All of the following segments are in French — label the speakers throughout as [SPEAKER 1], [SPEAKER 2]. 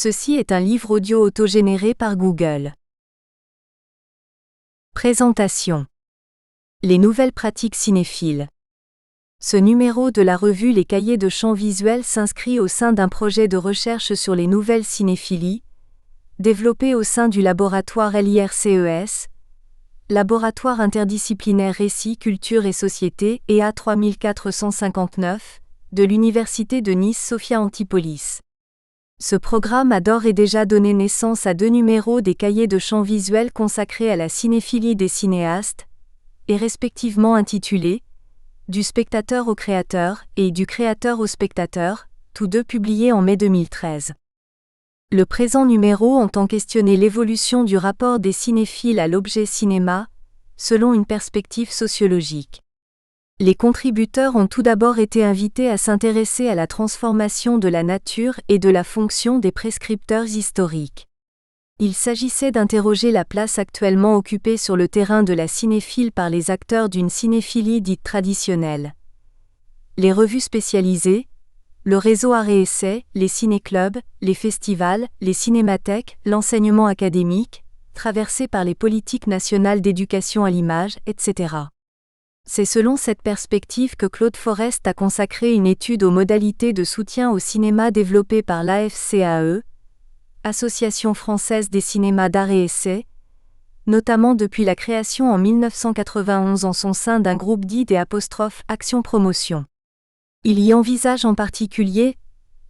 [SPEAKER 1] Ceci est un livre audio autogénéré par Google. Présentation. Les nouvelles pratiques cinéphiles. Ce numéro de la revue Les Cahiers de champs visuels s'inscrit au sein d'un projet de recherche sur les nouvelles cinéphilies, développé au sein du laboratoire LIRCES, Laboratoire interdisciplinaire Récit, Culture et Société, EA 3459, de l'Université de Nice Sophia Antipolis. Ce programme a d'ores et déjà donné naissance à 2 numéros des cahiers de champs visuels consacrés à la cinéphilie des cinéastes, et respectivement intitulés « Du spectateur au créateur » et « Du créateur au spectateur », tous deux publiés en mai 2013. Le présent numéro entend questionner l'évolution du rapport des cinéphiles à l'objet cinéma, selon une perspective sociologique. Les contributeurs ont tout d'abord été invités à s'intéresser à la transformation de la nature et de la fonction des prescripteurs historiques. Il s'agissait d'interroger la place actuellement occupée sur le terrain de la cinéphile par les acteurs d'une cinéphilie dite traditionnelle. Les revues spécialisées, le réseau Arts et Essais, les ciné-clubs, les festivals, les cinémathèques, l'enseignement académique, traversé par les politiques nationales d'éducation à l'image, etc. C'est selon cette perspective que Claude Forest a consacré une étude aux modalités de soutien au cinéma développée par l'AFCAE, Association française des cinémas d'art et essai, notamment depuis la création en 1991 en son sein d'un groupe dit des ' Action Promotion. Il y envisage en particulier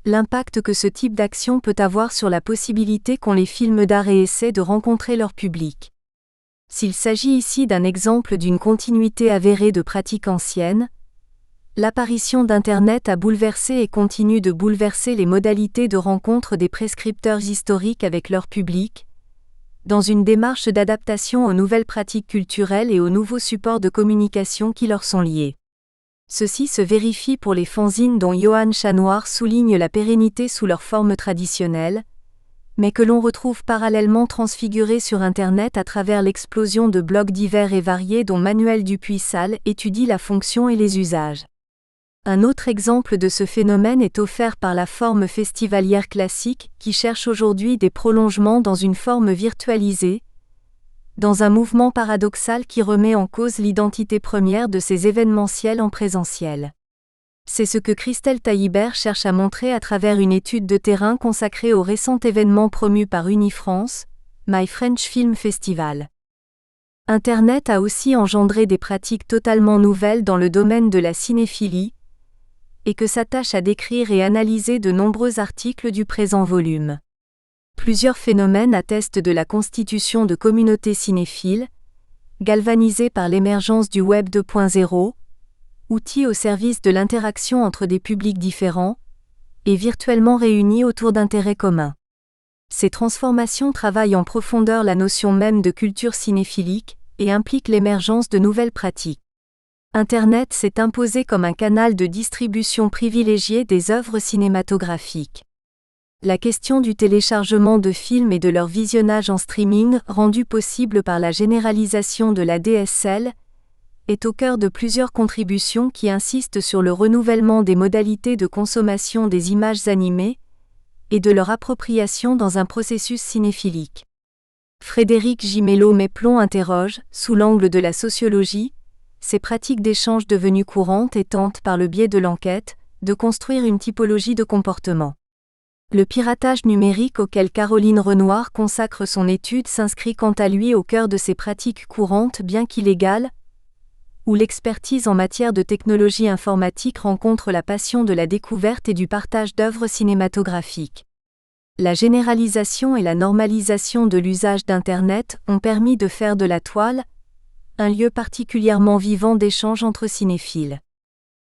[SPEAKER 1] l'impact que ce type d'action peut avoir sur la possibilité qu'ont les films d'art et essai de rencontrer leur public. S'il s'agit ici d'un exemple d'une continuité avérée de pratiques anciennes, l'apparition d'Internet a bouleversé et continue de bouleverser les modalités de rencontre des prescripteurs historiques avec leur public, dans une démarche d'adaptation aux nouvelles pratiques culturelles et aux nouveaux supports de communication qui leur sont liés. Ceci se vérifie pour les fanzines dont Johan Chanoir souligne la pérennité sous leur forme traditionnelle, mais que l'on retrouve parallèlement transfigurés sur Internet à travers l'explosion de blogs divers et variés dont Manuel Dupuis-Sall étudie la fonction et les usages. Un autre exemple de ce phénomène est offert par la forme festivalière classique qui cherche aujourd'hui des prolongements dans une forme virtualisée, dans un mouvement paradoxal qui remet en cause l'identité première de ces événementiels en présentiel. C'est ce que Christelle Taillibert cherche à montrer à travers une étude de terrain consacrée au récent événement promu par Unifrance, My French Film Festival. Internet a aussi engendré des pratiques totalement nouvelles dans le domaine de la cinéphilie, et que s'attachent à décrire et analyser de nombreux articles du présent volume. Plusieurs phénomènes attestent de la constitution de communautés cinéphiles, galvanisées par l'émergence du Web 2.0, outil au service de l'interaction entre des publics différents, et virtuellement réunis autour d'intérêts communs. Ces transformations travaillent en profondeur la notion même de culture cinéphilique, et impliquent l'émergence de nouvelles pratiques. Internet s'est imposé comme un canal de distribution privilégié des œuvres cinématographiques. La question du téléchargement de films et de leur visionnage en streaming, rendu possible par la généralisation de la DSL, est au cœur de plusieurs contributions qui insistent sur le renouvellement des modalités de consommation des images animées et de leur appropriation dans un processus cinéphilique. Frédéric Gimelot-Méplon interroge, sous l'angle de la sociologie, ces pratiques d'échange devenues courantes et tente, par le biais de l'enquête, de construire une typologie de comportement. Le piratage numérique auquel Caroline Renoir consacre son étude s'inscrit quant à lui au cœur de ces pratiques courantes bien qu'illégales, où l'expertise en matière de technologie informatique rencontre la passion de la découverte et du partage d'œuvres cinématographiques. La généralisation et la normalisation de l'usage d'Internet ont permis de faire de la toile un lieu particulièrement vivant d'échange entre cinéphiles.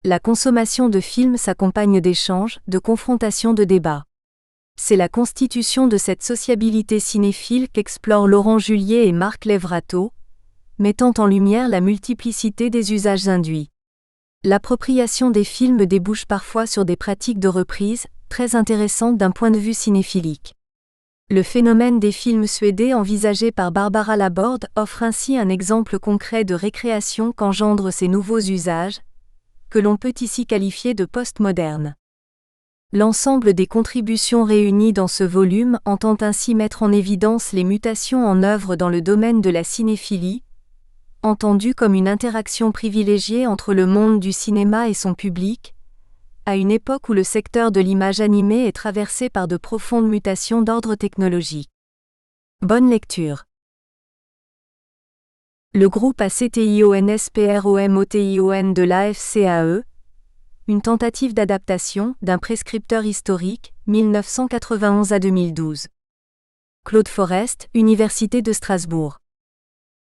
[SPEAKER 1] La consommation de films s'accompagne d'échanges, de confrontations, de débats. C'est la constitution de cette sociabilité cinéphile qu'explorent Laurent Julier et Marc Levrato, mettant en lumière la multiplicité des usages induits. L'appropriation des films débouche parfois sur des pratiques de reprise, très intéressantes d'un point de vue cinéphilique. Le phénomène des films suédés envisagé par Barbara Laborde offre ainsi un exemple concret de récréation qu'engendrent ces nouveaux usages, que l'on peut ici qualifier de post-modernes. L'ensemble des contributions réunies dans ce volume entend ainsi mettre en évidence les mutations en œuvre dans le domaine de la cinéphilie, entendues comme une interaction privilégiée entre le monde du cinéma et son public, à une époque où le secteur de l'image animée est traversé par de profondes mutations d'ordre technologique. Bonne lecture. Le groupe ACTIONSPROMOTION de l'AFCAE, une tentative d'adaptation d'un prescripteur historique, 1991 à 2012. Claude Forest, Université de Strasbourg.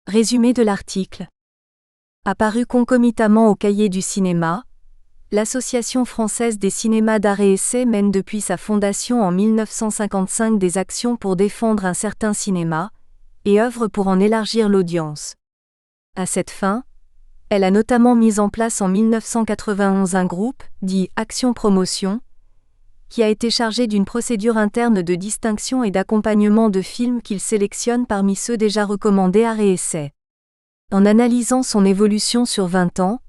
[SPEAKER 1] Résumé de l'article. Apparu concomitamment au Cahier du cinéma, l'Association française des cinémas d'art et essai mène depuis sa fondation en 1955 des actions pour défendre un certain cinéma, et œuvre pour en élargir l'audience. À cette fin, elle a notamment mis en place en 1991 un groupe, dit Action Promotion, qui a été chargé d'une procédure interne de distinction et d'accompagnement de films qu'il sélectionne parmi ceux déjà recommandés à réessai. En analysant son évolution sur 20 ans,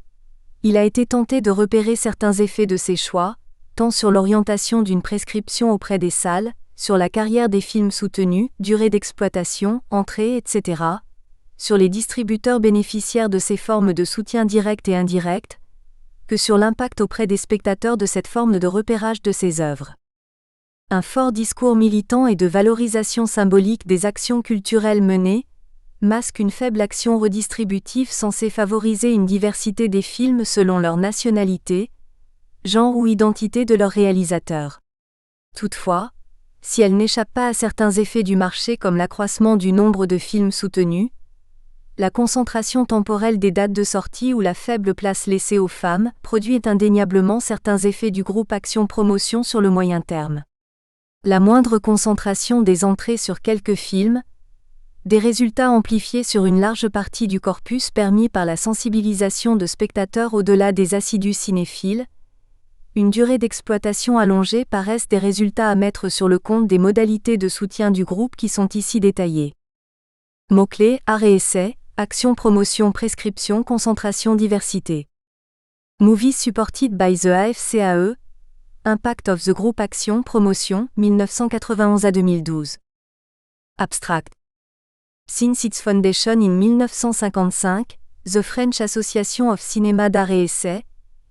[SPEAKER 1] il a été tenté de repérer certains effets de ses choix, tant sur l'orientation d'une prescription auprès des salles, sur la carrière des films soutenus, durée d'exploitation, entrée, etc., sur les distributeurs bénéficiaires de ces formes de soutien direct et indirect, que sur l'impact auprès des spectateurs de cette forme de repérage de ces œuvres. Un fort discours militant et de valorisation symbolique des actions culturelles menées masque une faible action redistributive censée favoriser une diversité des films selon leur nationalité, genre ou identité de leurs réalisateurs. Toutefois, si elle n'échappe pas à certains effets du marché comme l'accroissement du nombre de films soutenus, la concentration temporelle des dates de sortie ou la faible place laissée aux femmes produit indéniablement certains effets du groupe Action Promotion sur le moyen terme. La moindre concentration des entrées sur quelques films, des résultats amplifiés sur une large partie du corpus permis par la sensibilisation de spectateurs au-delà des assidus cinéphiles, une durée d'exploitation allongée paraissent des résultats à mettre sur le compte des modalités de soutien du groupe qui sont ici détaillées. Mots-clés, art et essai, action promotion prescription concentration diversité. Movies supported by the AFCAE, Impact of the Group Action Promotion, 1991 à 2012. Abstract. Since its foundation in 1955, the French Association of Cinema d'art et essai,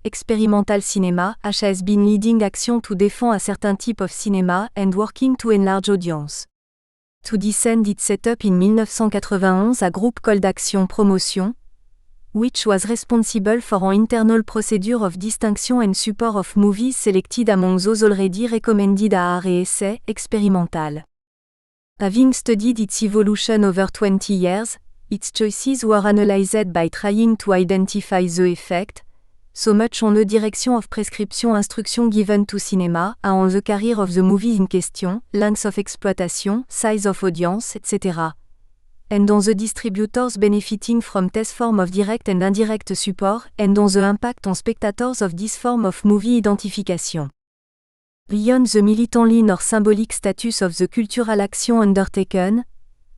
[SPEAKER 1] Experimental Cinema, has been leading action to defend a certain type of cinema and working to enlarge audience. To descend it set up in 1991 a group called Action Promotion, which was responsible for an internal procedure of distinction and support of movies selected among those already recommended à art et essai, experimental. Having studied its evolution over 20 years, its choices were analyzed by trying to identify the effect, so much on the direction of prescription instruction given to cinema, and on the career of the movie in question, length of exploitation, size of audience, etc. And on the distributors benefiting from this form of direct and indirect support, and on the impact on spectators of this form of movie identification. Beyond the militantly nor symbolic status of the cultural action undertaken,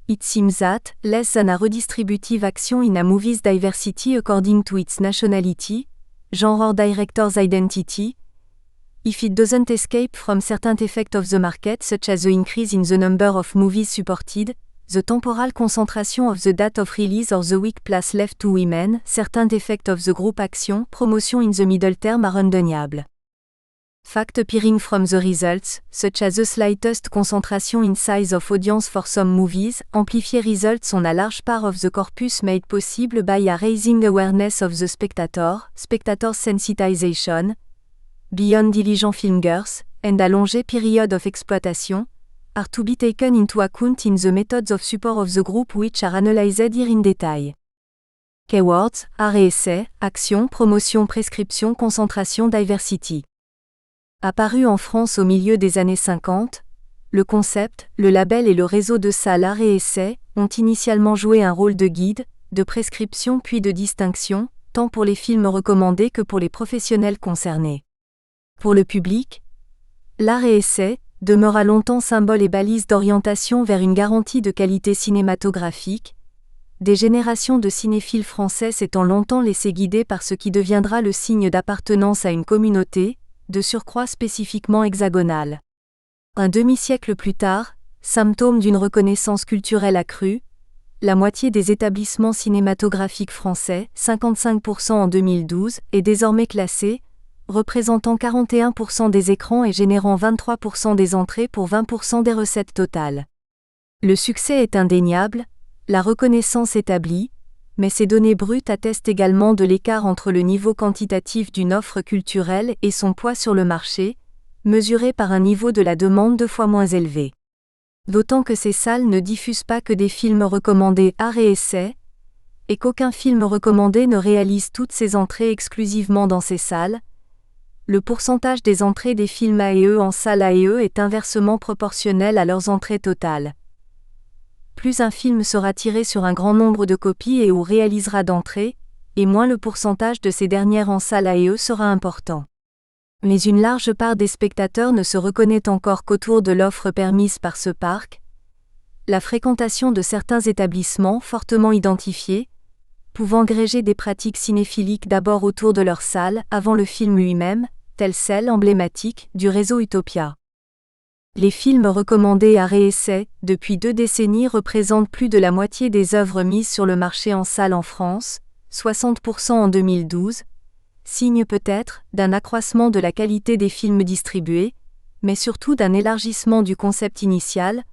[SPEAKER 1] it seems that, less than a redistributive action in a movie's diversity according to its nationality, genre or director's identity, if it doesn't escape from certain effects of the market such as the increase in the number of movies supported, the temporal concentration of the date of release or the weak place left to women, certain effects of the group action, promotion in the middle term are undeniable. Fact appearing from the results, such as the slightest concentration in size of audience for some movies, amplify results on a large part of the corpus made possible by a raising awareness of the spectator's sensitization, beyond diligent filmgoers, and a longer period of exploitation, are to be taken into account in the methods of support of the group which are analyzed here in detail. Keywords, art et essai, action, promotion, prescription, concentration, diversity. Apparu en France au milieu des années 50, le concept, le label et le réseau de salles art et essai ont initialement joué un rôle de guide, de prescription puis de distinction, tant pour les films recommandés que pour les professionnels concernés. Pour le public, l'art et essai demeura longtemps symbole et balise d'orientation vers une garantie de qualité cinématographique, des générations de cinéphiles français s'étant longtemps laissés guider par ce qui deviendra le signe d'appartenance à une communauté, de surcroît spécifiquement hexagonales. Un demi-siècle plus tard, symptôme d'une reconnaissance culturelle accrue, la moitié des établissements cinématographiques français, 55% en 2012, est désormais classée, représentant 41% des écrans et générant 23% des entrées pour 20% des recettes totales. Le succès est indéniable, la reconnaissance établie, mais ces données brutes attestent également de l'écart entre le niveau quantitatif d'une offre culturelle et son poids sur le marché, mesuré par un niveau de la demande 2 fois moins élevé. D'autant que ces salles ne diffusent pas que des films recommandés art et essai, et qu'aucun film recommandé ne réalise toutes ses entrées exclusivement dans ces salles. Le pourcentage des entrées des films AE en salle AE est inversement proportionnel à leurs entrées totales. Plus un film sera tiré sur un grand nombre de copies et ou réalisera d'entrées, et moins le pourcentage de ces dernières en salle AE sera important. Mais une large part des spectateurs ne se reconnaît encore qu'autour de l'offre permise par ce parc. La fréquentation de certains établissements fortement identifiés, pouvant agréger des pratiques cinéphiliques d'abord autour de leur salle avant le film lui-même, telle celle emblématique du réseau Utopia. Les films recommandés à réessai, depuis 2 décennies représentent plus de la moitié des œuvres mises sur le marché en salle en France, 60% en 2012, signe peut-être d'un accroissement de la qualité des films distribués, mais surtout d'un élargissement du concept initial,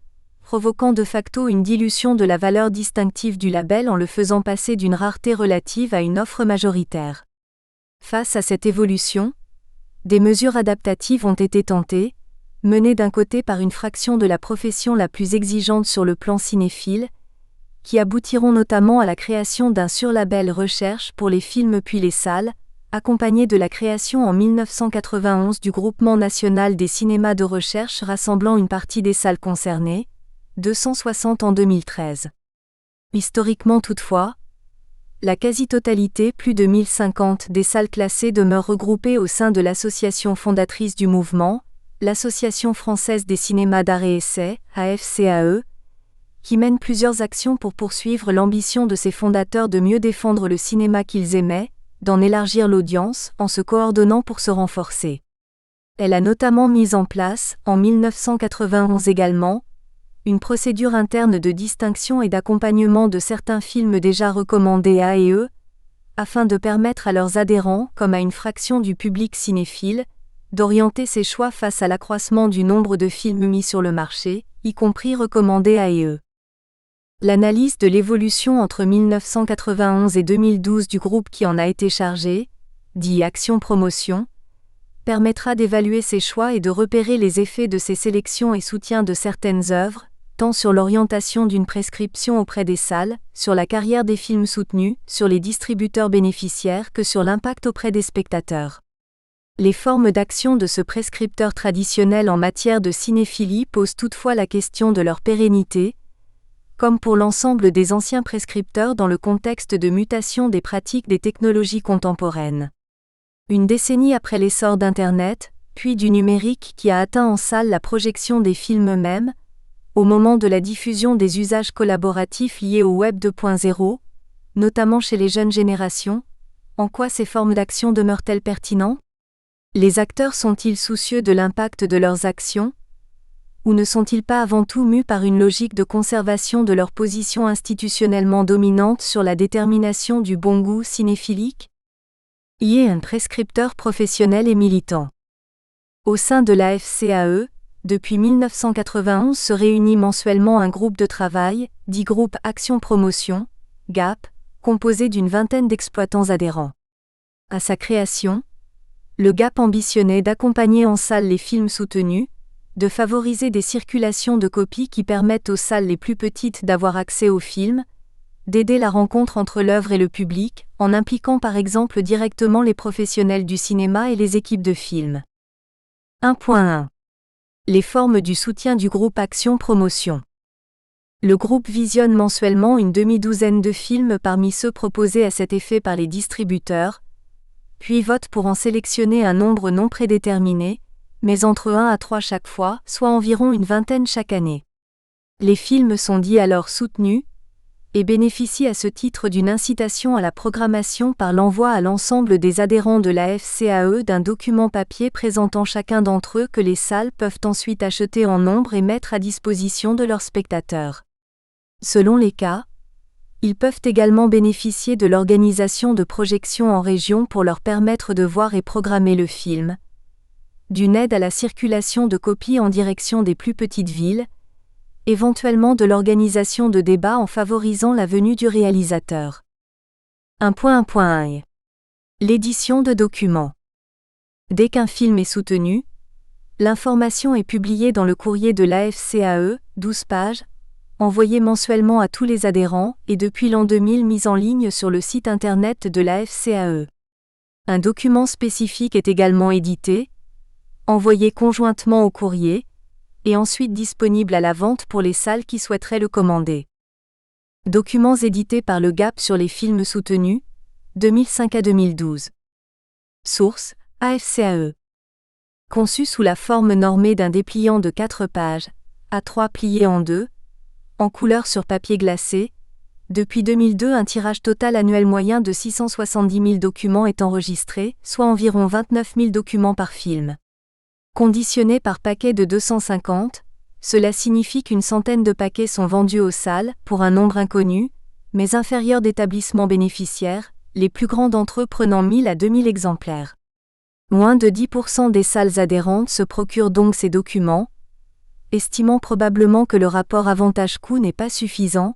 [SPEAKER 1] provoquant de facto une dilution de la valeur distinctive du label en le faisant passer d'une rareté relative à une offre majoritaire. Face à cette évolution, des mesures adaptatives ont été tentées, menées d'un côté par une fraction de la profession la plus exigeante sur le plan cinéphile, qui aboutiront notamment à la création d'un surlabel recherche pour les films puis les salles, accompagné de la création en 1991 du Groupement national des cinémas de recherche rassemblant une partie des salles concernées, 260 en 2013. Historiquement toutefois, la quasi-totalité, plus de 1050 des salles classées demeurent regroupées au sein de l'association fondatrice du mouvement, l'Association française des cinémas d'art et essai, AFCAE, qui mène plusieurs actions pour poursuivre l'ambition de ses fondateurs de mieux défendre le cinéma qu'ils aimaient, d'en élargir l'audience, en se coordonnant pour se renforcer. Elle a notamment mis en place, en 1991 également, une procédure interne de distinction et d'accompagnement de certains films déjà recommandés A et E, afin de permettre à leurs adhérents, comme à une fraction du public cinéphile, d'orienter ses choix face à l'accroissement du nombre de films mis sur le marché, y compris recommandés A et E. L'analyse de l'évolution entre 1991 et 2012 du groupe qui en a été chargé, dit Action Promotion, permettra d'évaluer ces choix et de repérer les effets de ces sélections et soutiens de certaines œuvres, tant sur l'orientation d'une prescription auprès des salles, sur la carrière des films soutenus, sur les distributeurs bénéficiaires que sur l'impact auprès des spectateurs. Les formes d'action de ce prescripteur traditionnel en matière de cinéphilie posent toutefois la question de leur pérennité, comme pour l'ensemble des anciens prescripteurs dans le contexte de mutation des pratiques des technologies contemporaines. Une décennie après l'essor d'Internet, puis du numérique qui a atteint en salle la projection des films eux-mêmes, au moment de la diffusion des usages collaboratifs liés au Web 2.0, notamment chez les jeunes générations, en quoi ces formes d'action demeurent-elles pertinentes ? Les acteurs sont-ils soucieux de l'impact de leurs actions ? Ou ne sont-ils pas avant tout mus par une logique de conservation de leur position institutionnellement dominante sur la détermination du bon goût cinéphilique ? Y est un prescripteur professionnel et militant. Au sein de la FCAE, depuis 1991 se réunit mensuellement un groupe de travail, dit Groupe Action Promotion, GAP, composé d'une vingtaine d'exploitants adhérents. À sa création, le GAP ambitionnait d'accompagner en salle les films soutenus, de favoriser des circulations de copies qui permettent aux salles les plus petites d'avoir accès aux films, d'aider la rencontre entre l'œuvre et le public, en impliquant par exemple directement les professionnels du cinéma et les équipes de films. 1.1. Les formes du soutien du groupe Action Promotion. Le groupe visionne mensuellement une demi-douzaine de films parmi ceux proposés à cet effet par les distributeurs, puis vote pour en sélectionner un nombre non prédéterminé, mais entre 1 à 3 chaque fois, soit environ une vingtaine chaque année. Les films sont dits alors soutenus, et bénéficient à ce titre d'une incitation à la programmation par l'envoi à l'ensemble des adhérents de la FCAE d'un document papier présentant chacun d'entre eux que les salles peuvent ensuite acheter en nombre et mettre à disposition de leurs spectateurs. Selon les cas, ils peuvent également bénéficier de l'organisation de projections en région pour leur permettre de voir et programmer le film, d'une aide à la circulation de copies en direction des plus petites villes, éventuellement de l'organisation de débats en favorisant la venue du réalisateur. 1.1.1 L'édition de documents. Dès qu'un film est soutenu, l'information est publiée dans le courrier de l'AFCAE, 12 pages, envoyé mensuellement à tous les adhérents et depuis l'an 2000 mis en ligne sur le site internet de l'AFCAE. Un document spécifique est également édité, envoyé conjointement au courrier, et ensuite disponible à la vente pour les salles qui souhaiteraient le commander. Documents édités par le GAP sur les films soutenus, 2005 à 2012. Source, AFCAE. Conçu sous la forme normée d'un dépliant de 4 pages, A3 plié en 2, en couleur sur papier glacé, depuis 2002 un tirage total annuel moyen de 670 000 documents est enregistré, soit environ 29 000 documents par film. Conditionné par paquet de 250, cela signifie qu'une centaine de paquets sont vendus aux salles, pour un nombre inconnu, mais inférieur d'établissements bénéficiaires, les plus grands d'entre eux prenant 1000 à 2000 exemplaires. Moins de 10% des salles adhérentes se procurent donc ces documents, estimant probablement que le rapport avantage-coût n'est pas suffisant,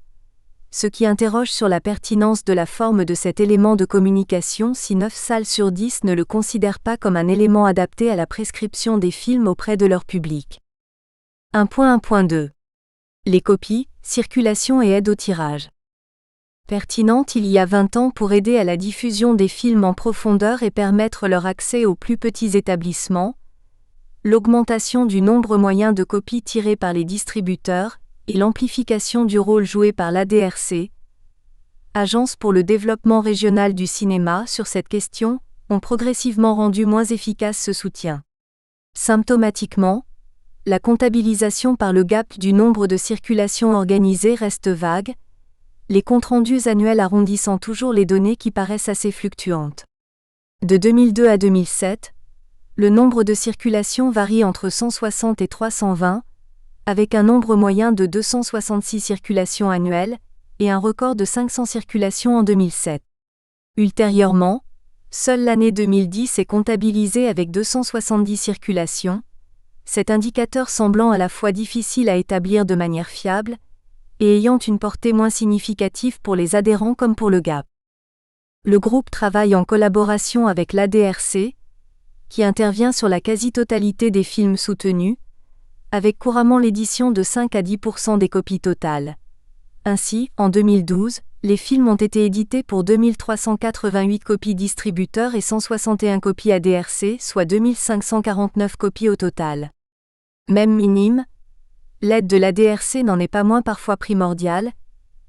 [SPEAKER 1] ce qui interroge sur la pertinence de la forme de cet élément de communication si 9 salles sur 10 ne le considèrent pas comme un élément adapté à la prescription des films auprès de leur public. 1.1.2 Les copies, circulation et aide au tirage. Pertinente il y a 20 ans pour aider à la diffusion des films en profondeur et permettre leur accès aux plus petits établissements, l'augmentation du nombre moyen de copies tirées par les distributeurs, et l'amplification du rôle joué par l'ADRC, Agence pour le développement régional du cinéma sur cette question, ont progressivement rendu moins efficace ce soutien. Symptomatiquement, la comptabilisation par le GAP du nombre de circulations organisées reste vague, les comptes rendus annuels arrondissant toujours les données qui paraissent assez fluctuantes. De 2002 à 2007, le nombre de circulations varie entre 160 et 320, avec un nombre moyen de 266 circulations annuelles, et un record de 500 circulations en 2007. Ultérieurement, seule l'année 2010 est comptabilisée avec 270 circulations, cet indicateur semblant à la fois difficile à établir de manière fiable, et ayant une portée moins significative pour les adhérents comme pour le GAP. Le groupe travaille en collaboration avec l'ADRC, qui intervient sur la quasi-totalité des films soutenus, avec couramment l'édition de 5 à 10% des copies totales. Ainsi, en 2012, les films ont été édités pour 2388 copies distributeurs et 161 copies ADRC, soit 2549 copies au total. Même minime, l'aide de l'ADRC n'en est pas moins parfois primordiale,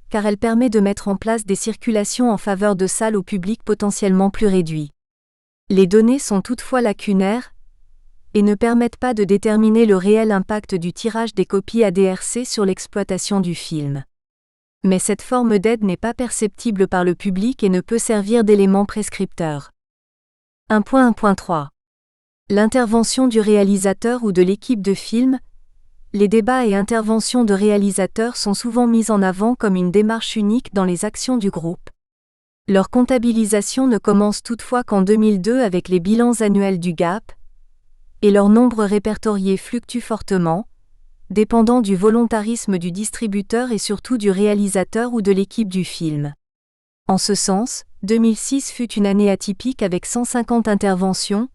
[SPEAKER 1] car elle permet de mettre en place des circulations en faveur de salles au public potentiellement plus réduit. Les données sont toutefois lacunaires, et ne permettent pas de déterminer le réel impact du tirage des copies ADRC sur l'exploitation du film. Mais cette forme d'aide n'est pas perceptible par le public et ne peut servir d'élément prescripteur. 1.1.3 L'intervention du réalisateur ou de l'équipe de film. Les débats et interventions de réalisateurs sont souvent mis en avant comme une démarche unique dans les actions du groupe. Leur comptabilisation ne commence toutefois qu'en 2002 avec les bilans annuels du GAP, et leur nombre répertorié fluctue fortement, dépendant du volontarisme du distributeur et surtout du réalisateur ou de l'équipe du film. En ce sens, 2006 fut une année atypique avec 150 interventions,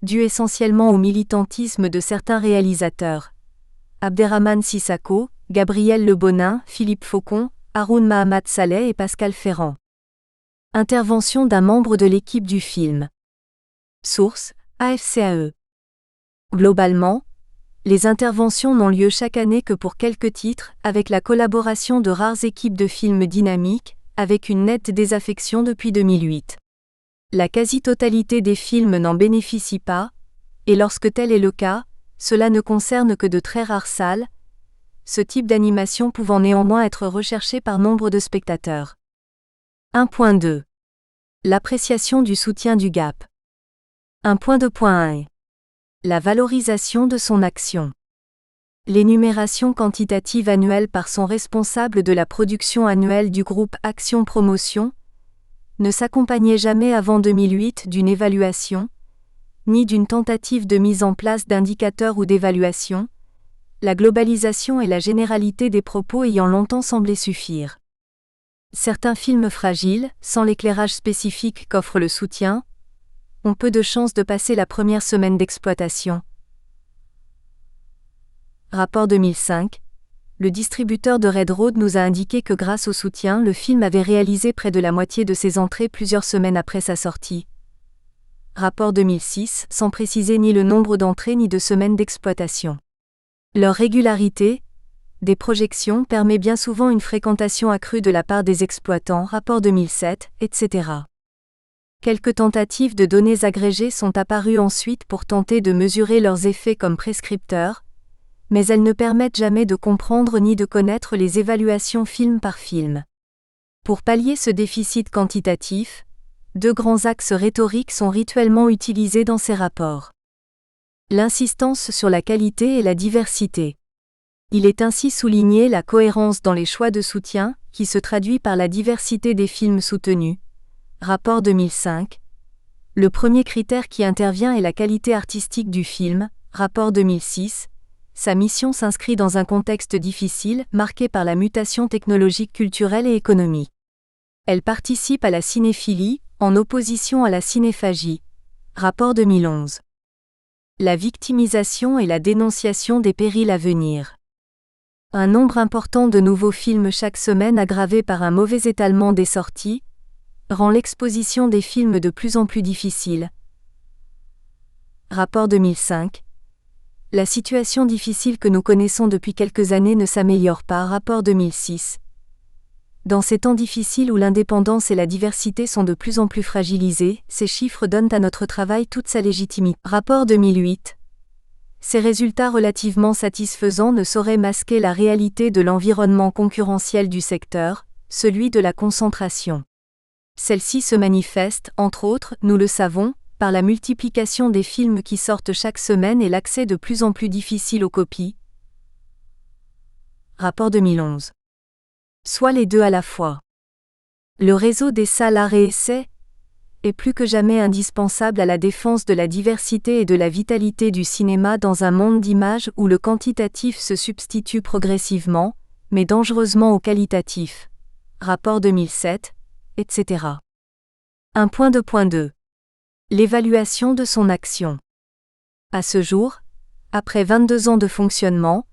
[SPEAKER 1] dues essentiellement au militantisme de certains réalisateurs. Abderrahmane Sissako, Gabriel Le Bonin, Philippe Faucon, Haroun Mahamad Saleh et Pascal Ferrand. Intervention d'un membre de l'équipe du film. Source, AFCAE. Globalement, les interventions n'ont lieu chaque année que pour quelques titres, avec la collaboration de rares équipes de films dynamiques, avec une nette désaffection depuis 2008. La quasi-totalité des films n'en bénéficie pas, et lorsque tel est le cas, cela ne concerne que de très rares salles, ce type d'animation pouvant néanmoins être recherché par nombre de spectateurs. 1.2. L'appréciation du soutien du GAP. 1.2.1. La valorisation de son action. L'énumération quantitative annuelle par son responsable de la production annuelle du groupe Action Promotion ne s'accompagnait jamais avant 2008 d'une évaluation, ni d'une tentative de mise en place d'indicateurs ou d'évaluation, la globalisation et la généralité des propos ayant longtemps semblé suffire. Certains films fragiles, sans l'éclairage spécifique qu'offre le soutien, ont peu de chances de passer la première semaine d'exploitation. Rapport 2005. Le distributeur de Red Road nous a indiqué que grâce au soutien, le film avait réalisé près de la moitié de ses entrées plusieurs semaines après sa sortie. Rapport 2006, sans préciser ni le nombre d'entrées ni de semaines d'exploitation. Leur régularité des projections permet bien souvent une fréquentation accrue de la part des exploitants, rapport 2007, etc. Quelques tentatives de données agrégées sont apparues ensuite pour tenter de mesurer leurs effets comme prescripteurs, mais elles ne permettent jamais de comprendre ni de connaître les évaluations film par film. Pour pallier ce déficit quantitatif, deux grands axes rhétoriques sont rituellement utilisés dans ces rapports. L'insistance sur la qualité et la diversité. Il est ainsi souligné la cohérence dans les choix de soutien, qui se traduit par la diversité des films soutenus. Rapport 2005. Le premier critère qui intervient est la qualité artistique du film. Rapport 2006. Sa mission s'inscrit dans un contexte difficile, marqué par la mutation technologique, culturelle et économique. Elle participe à la cinéphilie, en opposition à la cinéphagie. Rapport 2011. La victimisation et la dénonciation des périls à venir. Un nombre important de nouveaux films chaque semaine aggravé par un mauvais étalement des sorties rend l'exposition des films de plus en plus difficile. Rapport 2005. La situation difficile que nous connaissons depuis quelques années ne s'améliore pas. Rapport 2006. Dans ces temps difficiles où l'indépendance et la diversité sont de plus en plus fragilisées, ces chiffres donnent à notre travail toute sa légitimité. Rapport 2008. Ces résultats relativement satisfaisants ne sauraient masquer la réalité de l'environnement concurrentiel du secteur, celui de la concentration. Celle-ci se manifeste, entre autres, nous le savons, par la multiplication des films qui sortent chaque semaine et l'accès de plus en plus difficile aux copies. Rapport 2011. Soit les deux à la fois. Le réseau des salles arrêt-essai est plus que jamais indispensable à la défense de la diversité et de la vitalité du cinéma dans un monde d'images où le quantitatif se substitue progressivement, mais dangereusement au qualitatif. Rapport 2007, etc. 1.2.2. L'évaluation de son action. À ce jour, après 22 ans de fonctionnement,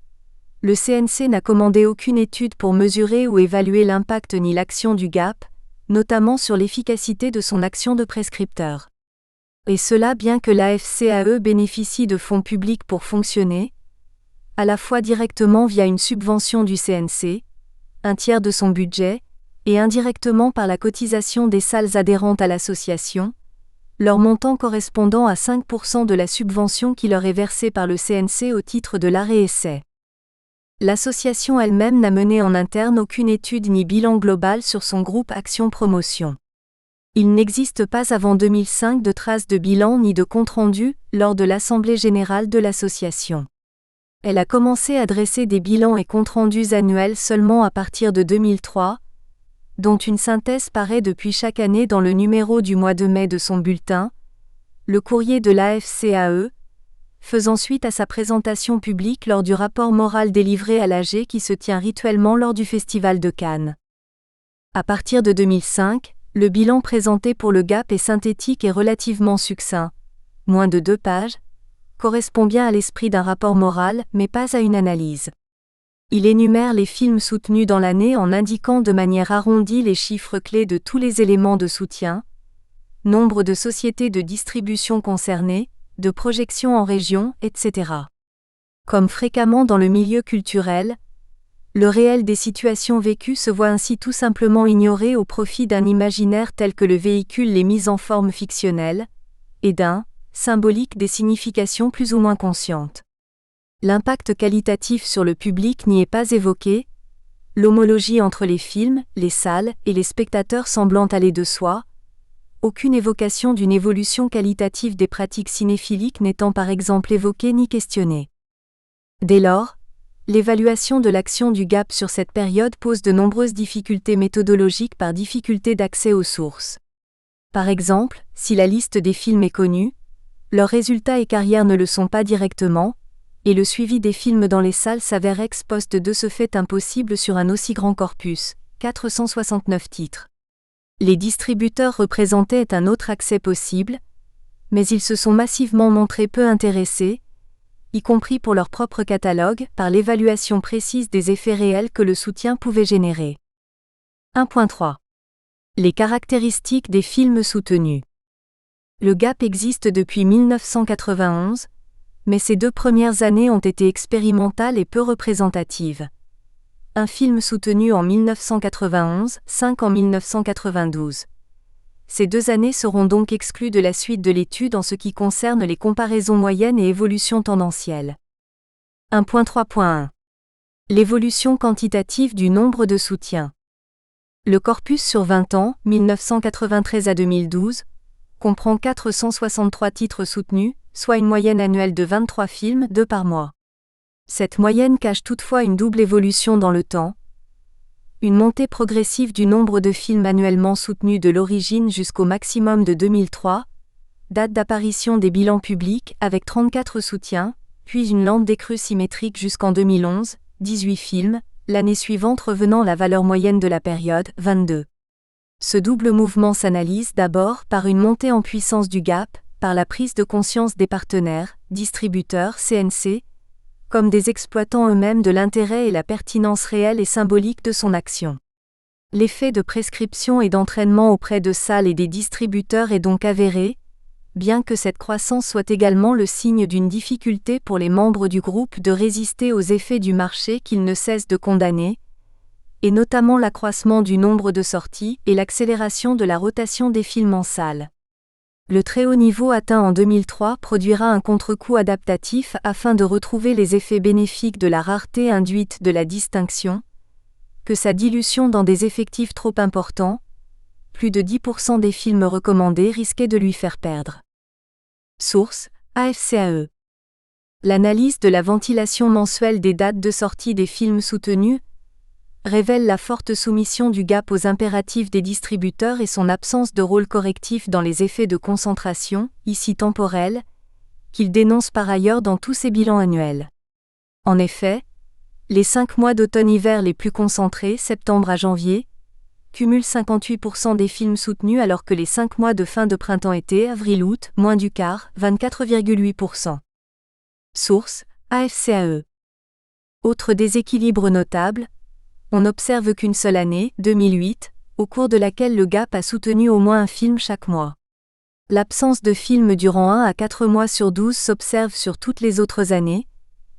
[SPEAKER 1] le CNC n'a commandé aucune étude pour mesurer ou évaluer l'impact ni l'action du GAP, notamment sur l'efficacité de son action de prescripteur. Et cela bien que l'AFCAE bénéficie de fonds publics pour fonctionner, à la fois directement via une subvention du CNC, un tiers de son budget, et indirectement par la cotisation des salles adhérentes à l'association, leur montant correspondant à 5% de la subvention qui leur est versée par le CNC au titre de l'arrêt-essai. L'association elle-même n'a mené en interne aucune étude ni bilan global sur son groupe Action Promotion. Il n'existe pas avant 2005 de traces de bilan ni de compte-rendu lors de l'Assemblée générale de l'association. Elle a commencé à dresser des bilans et comptes-rendus annuels seulement à partir de 2003, dont une synthèse paraît depuis chaque année dans le numéro du mois de mai de son bulletin, le courrier de l'AFCAE, faisant suite à sa présentation publique lors du rapport moral délivré à l'AG qui se tient rituellement lors du Festival de Cannes. À partir de 2005, le bilan présenté pour le GAP est synthétique et relativement succinct, moins de 2 pages, correspond bien à l'esprit d'un rapport moral mais pas à une analyse. Il énumère les films soutenus dans l'année en indiquant de manière arrondie les chiffres clés de tous les éléments de soutien, nombre de sociétés de distribution concernées, de projections en région, etc. Comme fréquemment dans le milieu culturel, le réel des situations vécues se voit ainsi tout simplement ignoré au profit d'un imaginaire tel que le véhicule les mises en forme fictionnelles, et d'un symbolique des significations plus ou moins conscientes. L'impact qualitatif sur le public n'y est pas évoqué, l'homologie entre les films, les salles et les spectateurs semblant aller de soi, aucune évocation d'une évolution qualitative des pratiques cinéphiliques n'étant par exemple évoquée ni questionnée. Dès lors, l'évaluation de l'action du GAP sur cette période pose de nombreuses difficultés méthodologiques par difficulté d'accès aux sources. Par exemple, si la liste des films est connue, leurs résultats et carrières ne le sont pas directement, et le suivi des films dans les salles s'avère ex post de ce fait impossible sur un aussi grand corpus, 469 titres. Les distributeurs représentaient un autre accès possible, mais ils se sont massivement montrés peu intéressés, y compris pour leur propre catalogue, par l'évaluation précise des effets réels que le soutien pouvait générer. 1.3. Les caractéristiques des films soutenus. Le GAP existe depuis 1991, mais ces 2 premières années ont été expérimentales et peu représentatives. Un film soutenu en 1991, 5 en 1992. Ces 2 années seront donc exclues de la suite de l'étude en ce qui concerne les comparaisons moyennes et évolutions tendancielles. 1.3.1. L'évolution quantitative du nombre de soutiens. Le corpus sur 20 ans, 1993 à 2012, comprend 463 titres soutenus, soit une moyenne annuelle de 23 films, 2 par mois. Cette moyenne cache toutefois une double évolution dans le temps. Une montée progressive du nombre de films annuellement soutenus de l'origine jusqu'au maximum de 2003, date d'apparition des bilans publics avec 34 soutiens, puis une lente décrue symétrique jusqu'en 2011, 18 films, l'année suivante revenant la valeur moyenne de la période, 22. Ce double mouvement s'analyse d'abord par une montée en puissance du GAP, par la prise de conscience des partenaires, distributeurs, CNC, comme des exploitants eux-mêmes de l'intérêt et la pertinence réelle et symbolique de son action. L'effet de prescription et d'entraînement auprès de salles et des distributeurs est donc avéré, bien que cette croissance soit également le signe d'une difficulté pour les membres du groupe de résister aux effets du marché qu'ils ne cessent de condamner, et notamment l'accroissement du nombre de sorties et l'accélération de la rotation des films en salle. Le très haut niveau atteint en 2003 produira un contre-coup adaptatif afin de retrouver les effets bénéfiques de la rareté induite de la distinction, que sa dilution dans des effectifs trop importants, plus de 10% des films recommandés risquaient de lui faire perdre. Source: AFCAE. L'analyse de la ventilation mensuelle des dates de sortie des films soutenus révèle la forte soumission du GAP aux impératifs des distributeurs et son absence de rôle correctif dans les effets de concentration, ici temporels, qu'il dénonce par ailleurs dans tous ses bilans annuels. En effet, les 5 mois d'automne-hiver les plus concentrés, septembre à janvier, cumulent 58% des films soutenus alors que les 5 mois de fin de printemps-été, avril-août, moins du quart, 24,8%. Source: AFCAE. Autre déséquilibre notable, on n'observe qu'une seule année, 2008, au cours de laquelle le GAP a soutenu au moins un film chaque mois. L'absence de films durant 1 à 4 mois sur 12 s'observe sur toutes les autres années,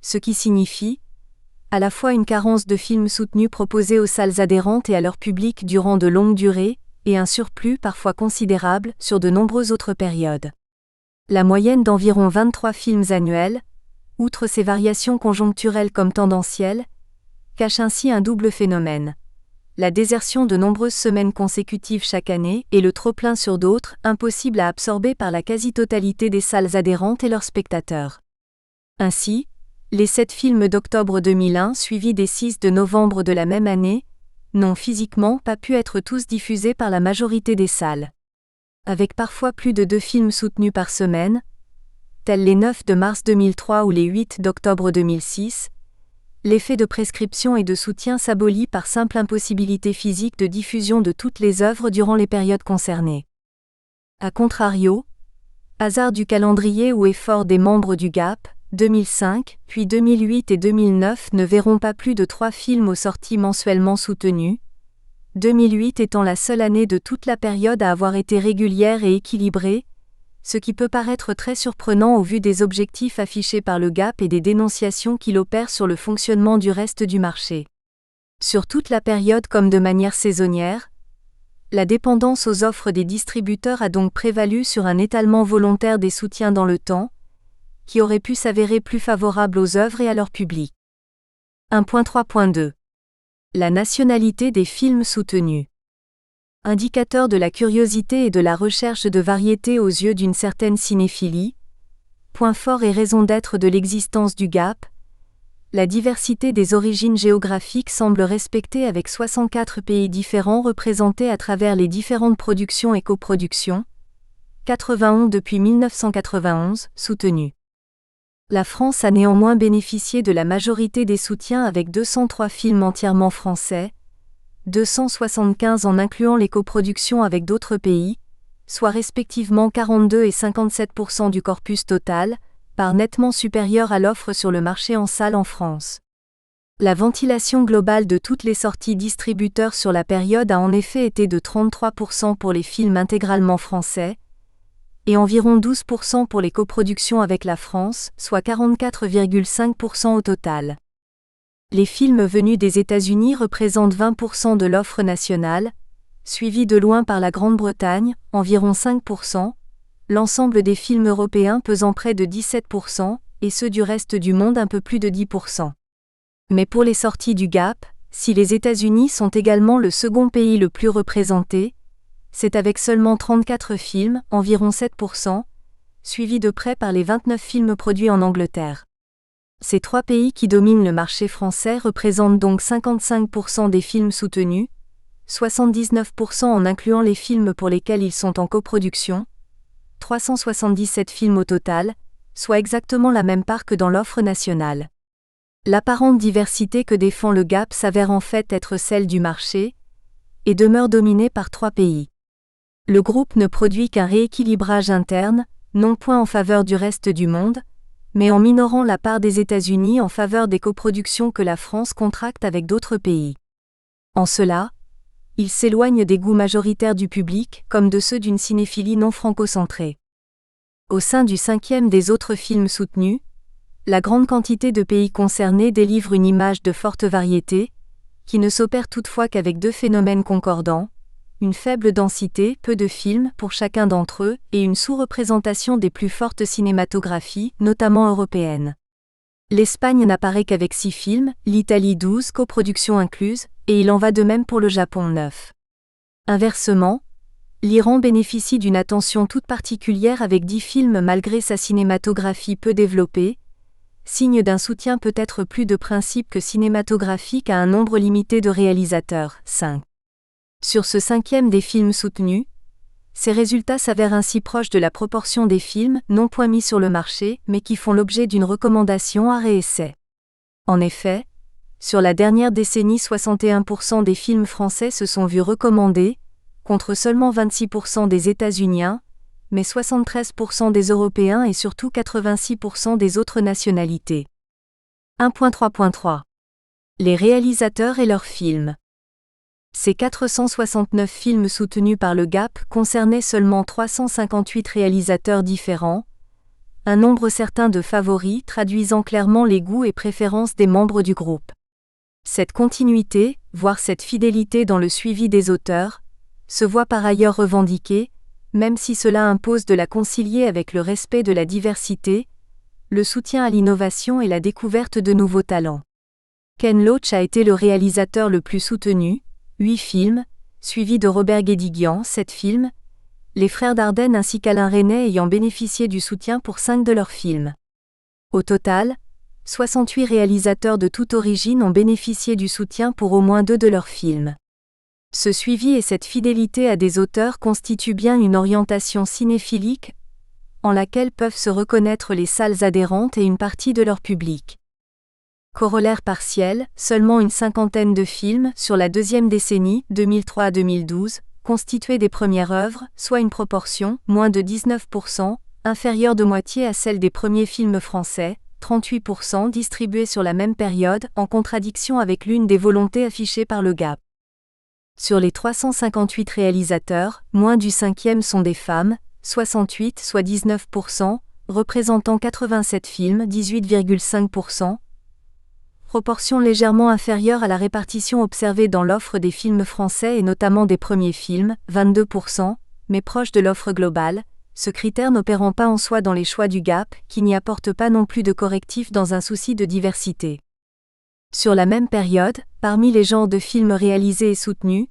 [SPEAKER 1] ce qui signifie, à la fois une carence de films soutenus proposés aux salles adhérentes et à leur public durant de longues durées, et un surplus parfois considérable sur de nombreuses autres périodes. La moyenne d'environ 23 films annuels, outre ces variations conjoncturelles comme tendancielles, cache ainsi un double phénomène. La désertion de nombreuses semaines consécutives chaque année et le trop-plein sur d'autres, impossible à absorber par la quasi-totalité des salles adhérentes et leurs spectateurs. Ainsi, les 7 films d'octobre 2001 suivis des 6 de novembre de la même année, n'ont physiquement pas pu être tous diffusés par la majorité des salles. Avec parfois plus de 2 films soutenus par semaine, tels les 9 de mars 2003 ou les 8 d'octobre 2006, l'effet de prescription et de soutien s'abolit par simple impossibilité physique de diffusion de toutes les œuvres durant les périodes concernées. A contrario, hasard du calendrier ou effort des membres du GAP, 2005, puis 2008 et 2009 ne verront pas plus de 3 films aux sorties mensuellement soutenus, 2008 étant la seule année de toute la période à avoir été régulière et équilibrée, ce qui peut paraître très surprenant au vu des objectifs affichés par le GAP et des dénonciations qu'il opère sur le fonctionnement du reste du marché. Sur toute la période comme de manière saisonnière, la dépendance aux offres des distributeurs a donc prévalu sur un étalement volontaire des soutiens dans le temps, qui aurait pu s'avérer plus favorable aux œuvres et à leur public. 1.3.2. La nationalité des films soutenus. Indicateur de la curiosité et de la recherche de variété aux yeux d'une certaine cinéphilie, point fort et raison d'être de l'existence du GAP, la diversité des origines géographiques semble respectée avec 64 pays différents représentés à travers les différentes productions et coproductions, 91 depuis 1991, soutenues. La France a néanmoins bénéficié de la majorité des soutiens avec 203 films entièrement français, 275 en incluant les coproductions avec d'autres pays, soit respectivement 42 et 57% du corpus total, part nettement supérieure à l'offre sur le marché en salle en France. La ventilation globale de toutes les sorties distributeurs sur la période a en effet été de 33% pour les films intégralement français, et environ 12% pour les coproductions avec la France, soit 44,5% au total. Les films venus des États-Unis représentent 20% de l'offre nationale, suivis de loin par la Grande-Bretagne, environ 5%, l'ensemble des films européens pesant près de 17%, et ceux du reste du monde un peu plus de 10%. Mais pour les sorties du GAP, si les États-Unis sont également le second pays le plus représenté, c'est avec seulement 34 films, environ 7%, suivis de près par les 29 films produits en Angleterre. Ces trois pays qui dominent le marché français représentent donc 55% des films soutenus, 79% en incluant les films pour lesquels ils sont en coproduction, 377 films au total, soit exactement la même part que dans l'offre nationale. L'apparente diversité que défend le GAP s'avère en fait être celle du marché, et demeure dominée par trois pays. Le groupe ne produit qu'un rééquilibrage interne, non point en faveur du reste du monde, mais en minorant la part des États-Unis en faveur des coproductions que la France contracte avec d'autres pays. En cela, il s'éloigne des goûts majoritaires du public, comme de ceux d'une cinéphilie non franco-centrée. Au sein du cinquième des autres films soutenus, la grande quantité de pays concernés délivre une image de forte variété, qui ne s'opère toutefois qu'avec deux phénomènes concordants, une faible densité, peu de films pour chacun d'entre eux, et une sous-représentation des plus fortes cinématographies, notamment européennes. L'Espagne n'apparaît qu'avec 6 films, l'Italie 12 coproductions incluses, et il en va de même pour le Japon 9. Inversement, l'Iran bénéficie d'une attention toute particulière avec 10 films malgré sa cinématographie peu développée, signe d'un soutien peut-être plus de principe que cinématographique à un nombre limité de réalisateurs, 5. Sur ce cinquième des films soutenus, ces résultats s'avèrent ainsi proches de la proportion des films non point mis sur le marché mais qui font l'objet d'une recommandation à réessai. En effet, sur la dernière décennie 61% des films français se sont vus recommandés, contre seulement 26% des États-Uniens, mais 73% des Européens et surtout 86% des autres nationalités. 1.3.3. Les réalisateurs et leurs films. Ces 469 films soutenus par le GAP concernaient seulement 358 réalisateurs différents, un nombre certain de favoris traduisant clairement les goûts et préférences des membres du groupe. Cette continuité, voire cette fidélité dans le suivi des auteurs, se voit par ailleurs revendiquée, même si cela impose de la concilier avec le respect de la diversité, le soutien à l'innovation et la découverte de nouveaux talents. Ken Loach a été le réalisateur le plus soutenu, 8 films, suivi de Robert Guédiguian, 7 films, les frères Dardenne ainsi qu'Alain Resnais ayant bénéficié du soutien pour 5 de leurs films. Au total, 68 réalisateurs de toute origine ont bénéficié du soutien pour au moins 2 de leurs films. Ce suivi et cette fidélité à des auteurs constituent bien une orientation cinéphilique, en laquelle peuvent se reconnaître les salles adhérentes et une partie de leur public. Corollaire partiel, seulement une cinquantaine de films, sur la deuxième décennie, 2003 à 2012, constituaient des premières œuvres, soit une proportion, moins de 19%, inférieure de moitié à celle des premiers films français, 38% distribués sur la même période, en contradiction avec l'une des volontés affichées par le GAP. Sur les 358 réalisateurs, moins du cinquième sont des femmes, 68 soit 19%, représentant 87 films, 18,5%, proportion légèrement inférieure à la répartition observée dans l'offre des films français et notamment des premiers films, 22%, mais proche de l'offre globale, ce critère n'opérant pas en soi dans les choix du GAP, qui n'y apporte pas non plus de correctif dans un souci de diversité. Sur la même période, parmi les genres de films réalisés et soutenus,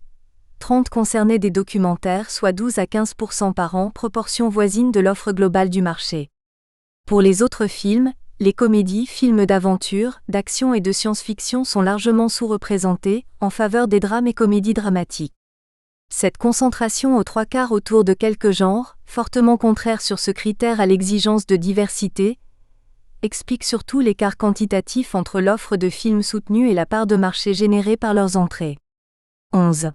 [SPEAKER 1] 30 concernaient des documentaires, soit 12 à 15% par an, proportion voisine de l'offre globale du marché. Pour les autres films, les comédies, films d'aventure, d'action et de science-fiction sont largement sous-représentés, en faveur des drames et comédies dramatiques. Cette concentration aux 3/4 autour de quelques genres, fortement contraire sur ce critère à l'exigence de diversité, explique surtout l'écart quantitatif entre l'offre de films soutenus et la part de marché générée par leurs entrées. 11.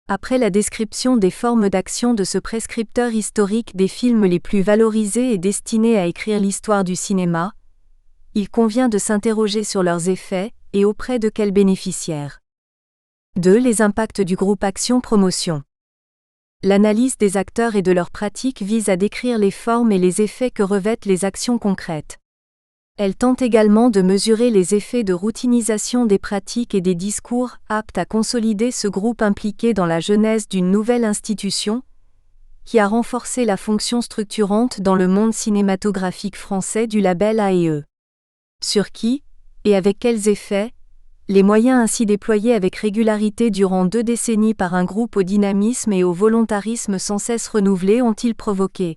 [SPEAKER 1] Après la description des formes d'action de ce prescripteur historique des films les plus valorisés et destinés à écrire l'histoire du cinéma, il convient de s'interroger sur leurs effets, et auprès de quels bénéficiaires. 2. Les impacts du groupe Action Promotion. L'analyse des acteurs et de leurs pratiques vise à décrire les formes et les effets que revêtent les actions concrètes. Elle tente également de mesurer les effets de routinisation des pratiques et des discours aptes à consolider ce groupe impliqué dans la genèse d'une nouvelle institution, qui a renforcé la fonction structurante dans le monde cinématographique français du label A&E. Sur qui, et avec quels effets, les moyens ainsi déployés avec régularité durant 2 décennies par un groupe au dynamisme et au volontarisme sans cesse renouvelés ont-ils provoqué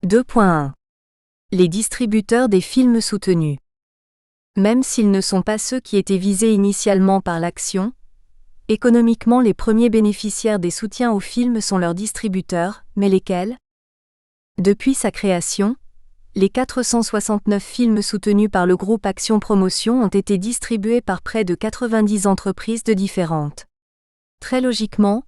[SPEAKER 1] 2.1. Les distributeurs des films soutenus. Même s'ils ne sont pas ceux qui étaient visés initialement par l'action, économiquement les premiers bénéficiaires des soutiens aux films sont leurs distributeurs, mais lesquels ? Depuis sa création, les 469 films soutenus par le groupe Action Promotion ont été distribués par près de 90 entreprises différentes. Très logiquement,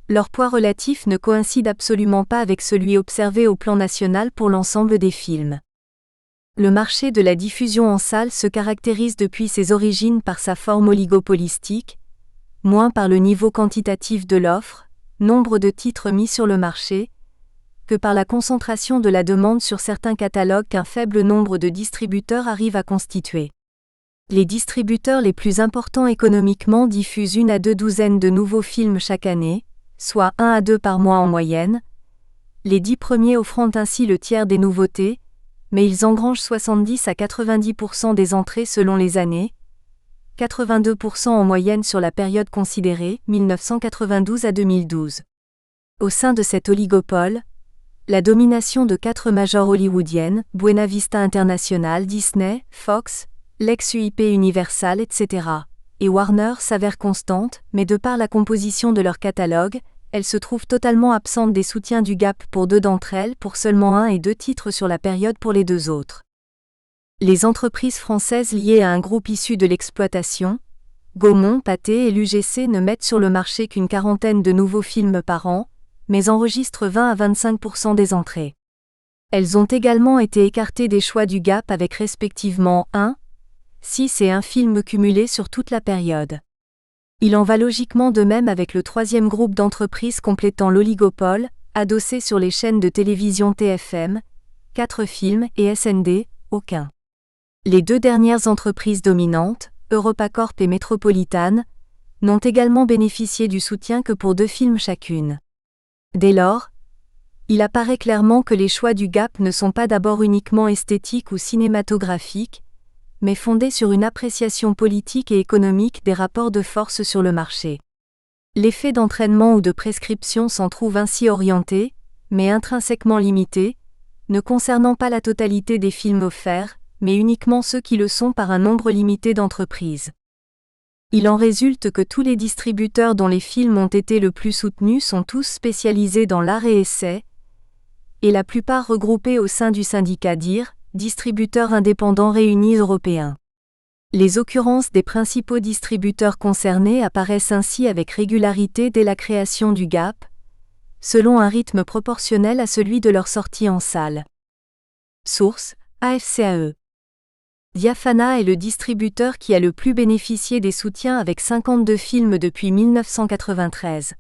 [SPEAKER 1] leur poids relatif ne coïncide absolument pas avec celui observé au plan national pour l'ensemble des films. Le marché de la diffusion en salle se caractérise depuis ses origines par sa forme oligopolistique, moins par le niveau quantitatif de l'offre, nombre de titres mis sur le marché, que par la concentration de la demande sur certains catalogues qu'un faible nombre de distributeurs arrivent à constituer. Les distributeurs les plus importants économiquement diffusent 1 à 2 douzaines de nouveaux films chaque année, soit 1 à 2 par mois en moyenne. Les 10 premiers offrant ainsi le tiers des nouveautés, mais ils engrangent 70 à 90% des entrées selon les années, 82% en moyenne sur la période considérée, 1992 à 2012. Au sein de cet oligopole, la domination de 4 majors hollywoodiennes, Buena Vista International, Disney, Fox, l'ex-UIP Universal, etc., et Warner s'avère constante, mais de par la composition de leur catalogue, elles se trouvent totalement absentes des soutiens du GAP pour 2 d'entre elles, pour seulement 1 et 2 titres sur la période pour les 2 autres. Les entreprises françaises liées à un groupe issu de l'exploitation, Gaumont, Pathé et l'UGC ne mettent sur le marché qu'une quarantaine de nouveaux films par an, mais enregistrent 20 à 25% des entrées. Elles ont également été écartées des choix du GAP avec respectivement 1, 6 et 1 films cumulés sur toute la période. Il en va logiquement de même avec le 3e groupe d'entreprises complétant l'oligopole, adossé sur les chaînes de télévision TFM, 4 films et SND, aucun. Les 2 dernières entreprises dominantes, EuropaCorp et Metropolitan, n'ont également bénéficié du soutien que pour 2 films chacune. Dès lors, il apparaît clairement que les choix du GAP ne sont pas d'abord uniquement esthétiques ou cinématographiques, mais fondés sur une appréciation politique et économique des rapports de force sur le marché. L'effet d'entraînement ou de prescription s'en trouve ainsi orienté, mais intrinsèquement limité, ne concernant pas la totalité des films offerts, mais uniquement ceux qui le sont par un nombre limité d'entreprises. Il en résulte que tous les distributeurs dont les films ont été le plus soutenus sont tous spécialisés dans l'art et essai, et la plupart regroupés au sein du syndicat DIR, distributeurs indépendants réunis européens. Les occurrences des principaux distributeurs concernés apparaissent ainsi avec régularité dès la création du GAP, selon un rythme proportionnel à celui de leur sortie en salle. Source: AFCAE. Diafana est le distributeur qui a le plus bénéficié des soutiens avec 52 films depuis 1993.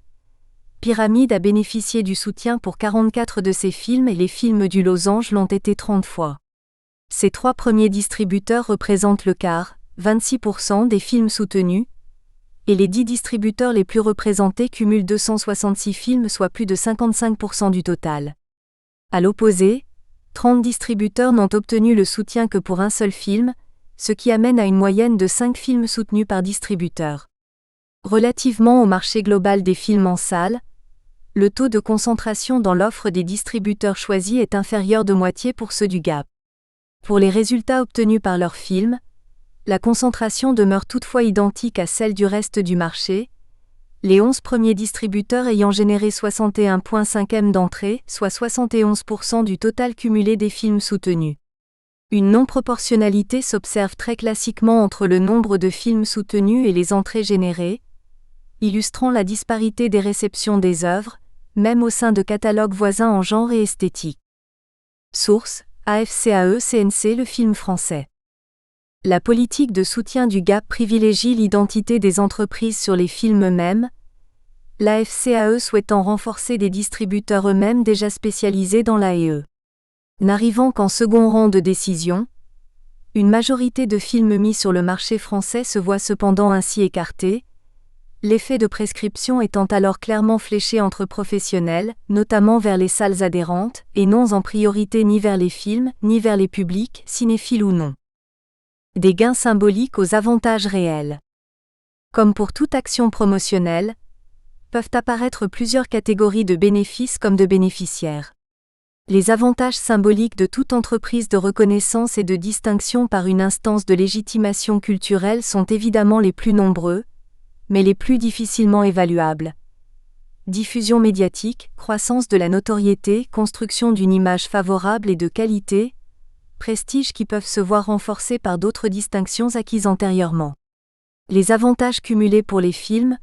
[SPEAKER 1] Pyramide a bénéficié du soutien pour 44 de ses films et les films du Losange l'ont été 30 fois. Ces 3 premiers distributeurs représentent le quart, 26% des films soutenus, et les 10 distributeurs les plus représentés cumulent 266 films soit plus de 55% du total. À l'opposé, 30 distributeurs n'ont obtenu le soutien que pour un seul film, ce qui amène à une moyenne de 5 films soutenus par distributeur. Relativement au marché global des films en salle, le taux de concentration dans l'offre des distributeurs choisis est inférieur de moitié pour ceux du Gap. Pour les résultats obtenus par leurs films, la concentration demeure toutefois identique à celle du reste du marché, les 11 premiers distributeurs ayant généré 61,5 M d'entrées, soit 71% du total cumulé des films soutenus. Une non-proportionnalité s'observe très classiquement entre le nombre de films soutenus et les entrées générées, illustrant la disparité des réceptions des œuvres, même au sein de catalogues voisins en genre et esthétique. Source: AFCAE-CNC. Le film français. La politique de soutien du Gap privilégie l'identité des entreprises sur les films eux-mêmes, l'AFCAE souhaitant renforcer des distributeurs eux-mêmes déjà spécialisés dans l'AEE. N'arrivant qu'en second rang de décision, une majorité de films mis sur le marché français se voit cependant ainsi écartée, l'effet de prescription étant alors clairement fléché entre professionnels, notamment vers les salles adhérentes, et non en priorité ni vers les films, ni vers les publics, cinéphiles ou non. Des gains symboliques aux avantages réels. Comme pour toute action promotionnelle, peuvent apparaître plusieurs catégories de bénéfices comme de bénéficiaires. Les avantages symboliques de toute entreprise de reconnaissance et de distinction par une instance de légitimation culturelle sont évidemment les plus nombreux, mais les plus difficilement évaluables. Diffusion médiatique, croissance de la notoriété, construction d'une image favorable et de qualité, prestige qui peuvent se voir renforcés par d'autres distinctions acquises antérieurement. Les avantages cumulés pour les films,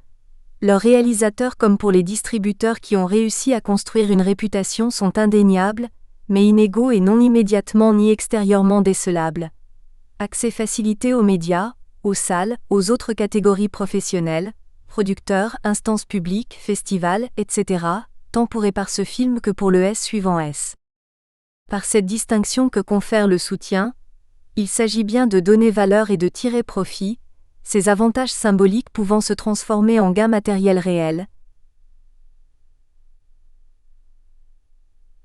[SPEAKER 1] leurs réalisateurs comme pour les distributeurs qui ont réussi à construire une réputation sont indéniables, mais inégaux et non immédiatement ni extérieurement décelables. Accès facilité aux médias, aux salles, aux autres catégories professionnelles, producteurs, instances publiques, festivals, etc., tant pour et par ce film que pour le S suivant S. Par cette distinction que confère le soutien, il s'agit bien de donner valeur et de tirer profit, ces avantages symboliques pouvant se transformer en gains matériels réels.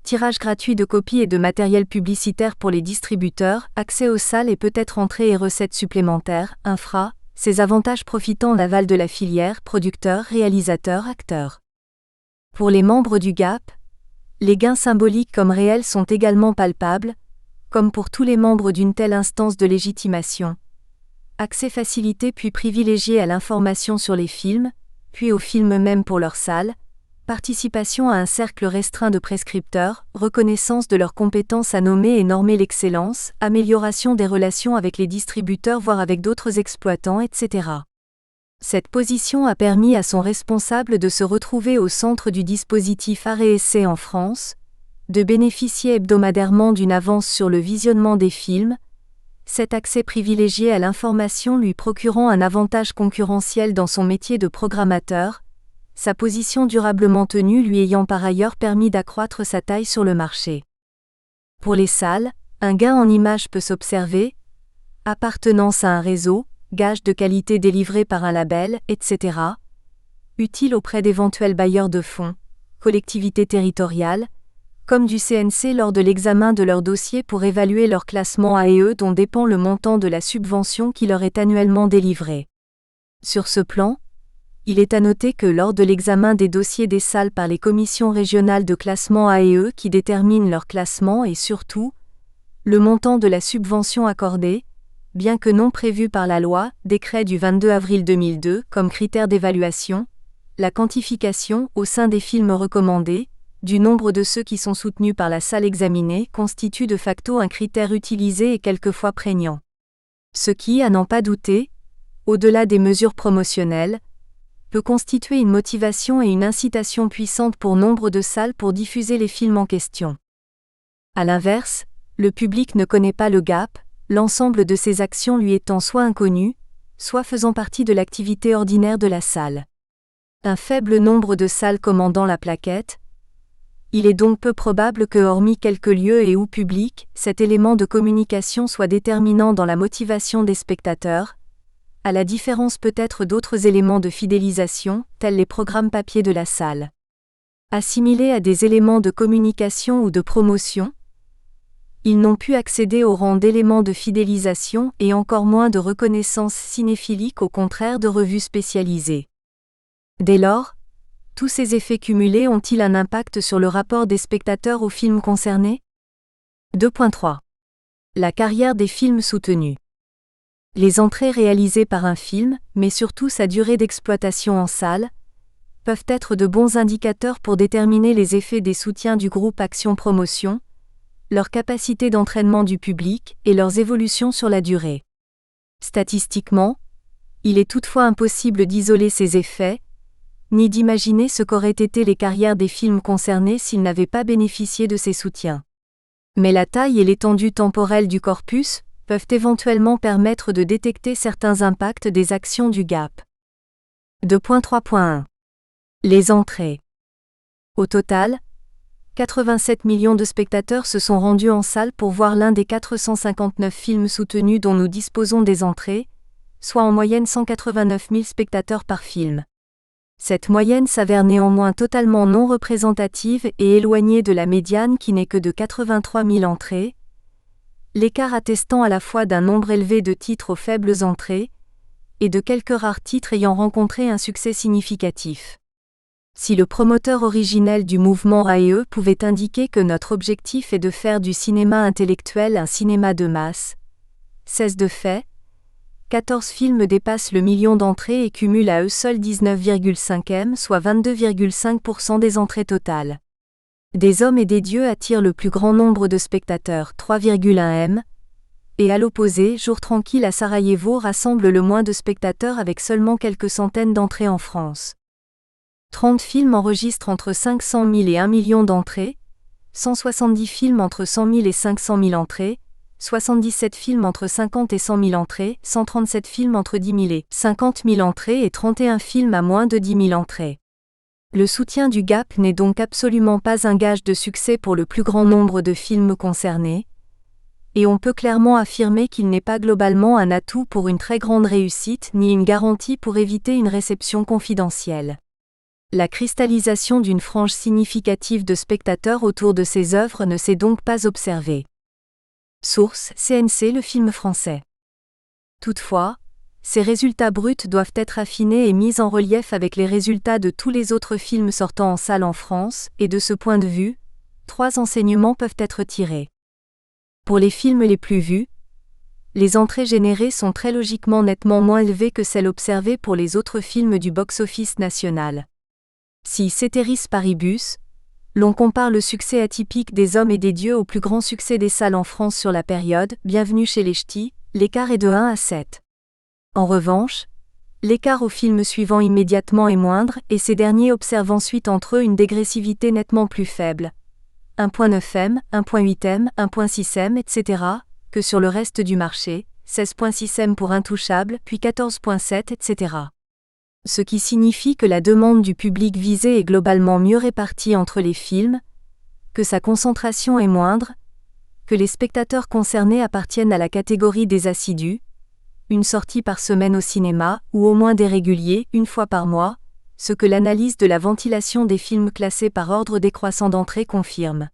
[SPEAKER 1] Tirage gratuit de copies et de matériel publicitaire pour les distributeurs, accès aux salles et peut-être entrées et recettes supplémentaires, infra, ces avantages profitant d'aval de la filière, producteurs, réalisateurs, acteurs. Pour les membres du Gap, les gains symboliques comme réels sont également palpables, comme pour tous les membres d'une telle instance de légitimation. Accès facilité puis privilégié à l'information sur les films, puis aux films même pour leurs salles, participation à un cercle restreint de prescripteurs, reconnaissance de leurs compétences à nommer et normer l'excellence, amélioration des relations avec les distributeurs voire avec d'autres exploitants, etc. Cette position a permis à son responsable de se retrouver au centre du dispositif ARESC en France, de bénéficier hebdomadairement d'une avance sur le visionnement des films, cet accès privilégié à l'information lui procurant un avantage concurrentiel dans son métier de programmateur, sa position durablement tenue lui ayant par ailleurs permis d'accroître sa taille sur le marché. Pour les salles, un gain en image peut s'observer, appartenance à un réseau, gage de qualité délivré par un label, etc., utile auprès d'éventuels bailleurs de fonds, collectivités territoriales, comme du CNC lors de l'examen de leur dossier pour évaluer leur classement AEE dont dépend le montant de la subvention qui leur est annuellement délivrée. Sur ce plan, il est à noter que lors de l'examen des dossiers des salles par les commissions régionales de classement AEE qui déterminent leur classement et surtout, le montant de la subvention accordée, bien que non prévu par la loi, décret du 22 avril 2002 comme critère d'évaluation, la quantification, au sein des films recommandés, du nombre de ceux qui sont soutenus par la salle examinée constitue de facto un critère utilisé et quelquefois prégnant. Ce qui, à n'en pas douter, au-delà des mesures promotionnelles, peut constituer une motivation et une incitation puissante pour nombre de salles pour diffuser les films en question. À l'inverse, le public ne connaît pas le Gap, l'ensemble de ses actions lui étant soit inconnu, soit faisant partie de l'activité ordinaire de la salle. Un faible nombre de salles commandant la plaquette, il est donc peu probable que, hormis quelques lieux et ou publics, cet élément de communication soit déterminant dans la motivation des spectateurs, à la différence peut-être d'autres éléments de fidélisation, tels les programmes papier de la salle. Assimilés à des éléments de communication ou de promotion, ils n'ont pu accéder au rang d'éléments de fidélisation et encore moins de reconnaissance cinéphilique, au contraire de revues spécialisées. Dès lors, tous ces effets cumulés ont-ils un impact sur le rapport des spectateurs aux films concernés ? 2.3. La carrière des films soutenus. Les entrées réalisées par un film, mais surtout sa durée d'exploitation en salle, peuvent être de bons indicateurs pour déterminer les effets des soutiens du groupe Action Promotion, leur capacité d'entraînement du public et leurs évolutions sur la durée. Statistiquement, il est toutefois impossible d'isoler ces effets, ni d'imaginer ce qu'auraient été les carrières des films concernés s'ils n'avaient pas bénéficié de ces soutiens. Mais la taille et l'étendue temporelle du corpus peuvent éventuellement permettre de détecter certains impacts des actions du GAP. 2.3.1. Les entrées. Au total, 87 millions de spectateurs se sont rendus en salle pour voir l'un des 459 films soutenus dont nous disposons des entrées, soit en moyenne 189 000 spectateurs par film. Cette moyenne s'avère néanmoins totalement non représentative et éloignée de la médiane qui n'est que de 83 000 entrées, l'écart attestant à la fois d'un nombre élevé de titres aux faibles entrées et de quelques rares titres ayant rencontré un succès significatif. Si le promoteur originel du mouvement AEE pouvait indiquer que notre objectif est de faire du cinéma intellectuel un cinéma de masse, 16 de fait, 14 films dépassent le million d'entrées et cumulent à eux seuls 19,5 soit 22,5% des entrées totales. Des hommes et des dieux attirent le plus grand nombre de spectateurs, 3,1 m, et à l'opposé, Jour tranquille à Sarajevo rassemble le moins de spectateurs avec seulement quelques centaines d'entrées en France. 30 films enregistrent entre 500 000 et 1 million d'entrées, 170 films entre 100 000 et 500 000 entrées, 77 films entre 50 et 100 000 entrées, 137 films entre 10 000 et 50 000 entrées et 31 films à moins de 10 000 entrées. Le soutien du GAP n'est donc absolument pas un gage de succès pour le plus grand nombre de films concernés, et on peut clairement affirmer qu'il n'est pas globalement un atout pour une très grande réussite ni une garantie pour éviter une réception confidentielle. La cristallisation d'une frange significative de spectateurs autour de ces œuvres ne s'est donc pas observée. Source: CNC, le film français. Toutefois, ces résultats bruts doivent être affinés et mis en relief avec les résultats de tous les autres films sortant en salle en France, et de ce point de vue, 3 enseignements peuvent être tirés. Pour les films les plus vus, les entrées générées sont très logiquement nettement moins élevées que celles observées pour les autres films du box-office national. Si ceteris paribus, l'on compare le succès atypique des Hommes et des Dieux au plus grand succès des salles en France sur la période, Bienvenue chez les Ch'tis, l'écart est de 1 à 7. En revanche, l'écart au film suivant immédiatement est moindre et ces derniers observent ensuite entre eux une dégressivité nettement plus faible, 1.9 m, 1.8 m, 1.6 m, etc., que sur le reste du marché, 16.6 m pour Intouchable, puis 14.7, etc. Ce qui signifie que la demande du public visé est globalement mieux répartie entre les films, que sa concentration est moindre, que les spectateurs concernés appartiennent à la catégorie des assidus, une sortie par semaine au cinéma, ou au moins des réguliers, une fois par mois, ce que l'analyse de la ventilation des films classés par ordre décroissant d'entrée confirme.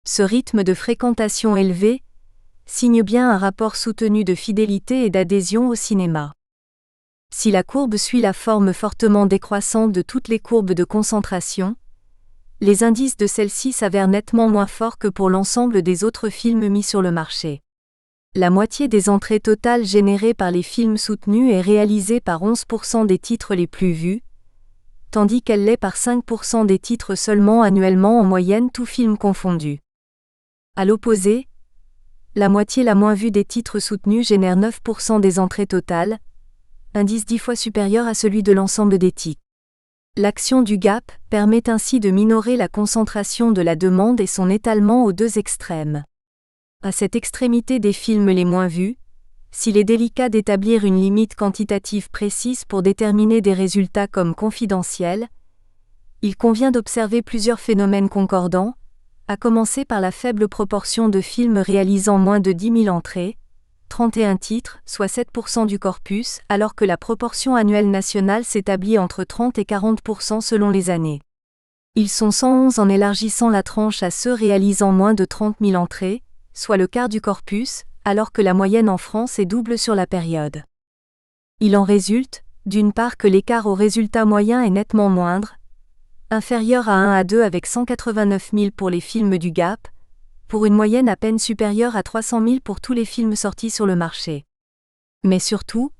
[SPEAKER 1] Ce rythme de fréquentation élevé signe bien un rapport soutenu de fidélité et d'adhésion au cinéma. Si la courbe suit la forme fortement décroissante de toutes les courbes de concentration, les indices de celle-ci s'avèrent nettement moins forts que pour l'ensemble des autres films mis sur le marché. La moitié des entrées totales générées par les films soutenus est réalisée par 11% des titres les plus vus, tandis qu'elle l'est par 5% des titres seulement annuellement en moyenne tous films confondus. À l'opposé, la moitié la moins vue des titres soutenus génère 9% des entrées totales, indice 10 fois supérieur à celui de l'ensemble des titres. L'action du GAP permet ainsi de minorer la concentration de la demande et son étalement aux deux extrêmes. À cette extrémité des films les moins vus, s'il est délicat d'établir une limite quantitative précise pour déterminer des résultats comme confidentiels, il convient d'observer plusieurs phénomènes concordants, à commencer par la faible proportion de films réalisant moins de 10 000 entrées, 31 titres, soit 7% du corpus, alors que la proportion annuelle nationale s'établit entre 30 et 40% selon les années. Ils sont 111 en élargissant la tranche à ceux réalisant moins de 30 000 entrées, soit le quart du corpus, alors que la moyenne en France est double sur la période. Il en résulte, d'une part que l'écart au résultat moyen est nettement moindre, inférieur à 1 à 2 avec 189 000 pour les films du Gap, pour une moyenne à peine supérieure à 300 000 pour tous les films sortis sur le marché. Mais surtout,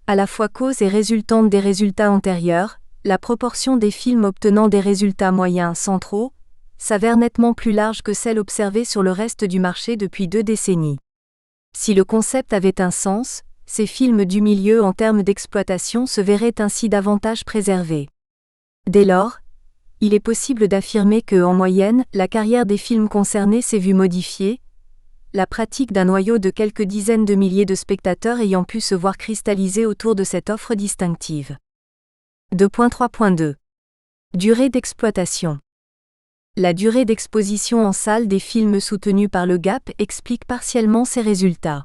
[SPEAKER 1] à la fois cause et résultante des résultats antérieurs, la proportion des films obtenant des résultats moyens sans trop, s'avère nettement plus large que celle observée sur le reste du marché depuis 2 décennies. Si le concept avait un sens, ces films du milieu en termes d'exploitation se verraient ainsi davantage préservés. Dès lors, il est possible d'affirmer que, en moyenne, la carrière des films concernés s'est vue modifiée, la pratique d'un noyau de quelques dizaines de milliers de spectateurs ayant pu se voir cristalliser autour de cette offre distinctive. 2.3.2 Durée d'exploitation. La durée d'exposition en salle des films soutenus par le Gap explique partiellement ces résultats.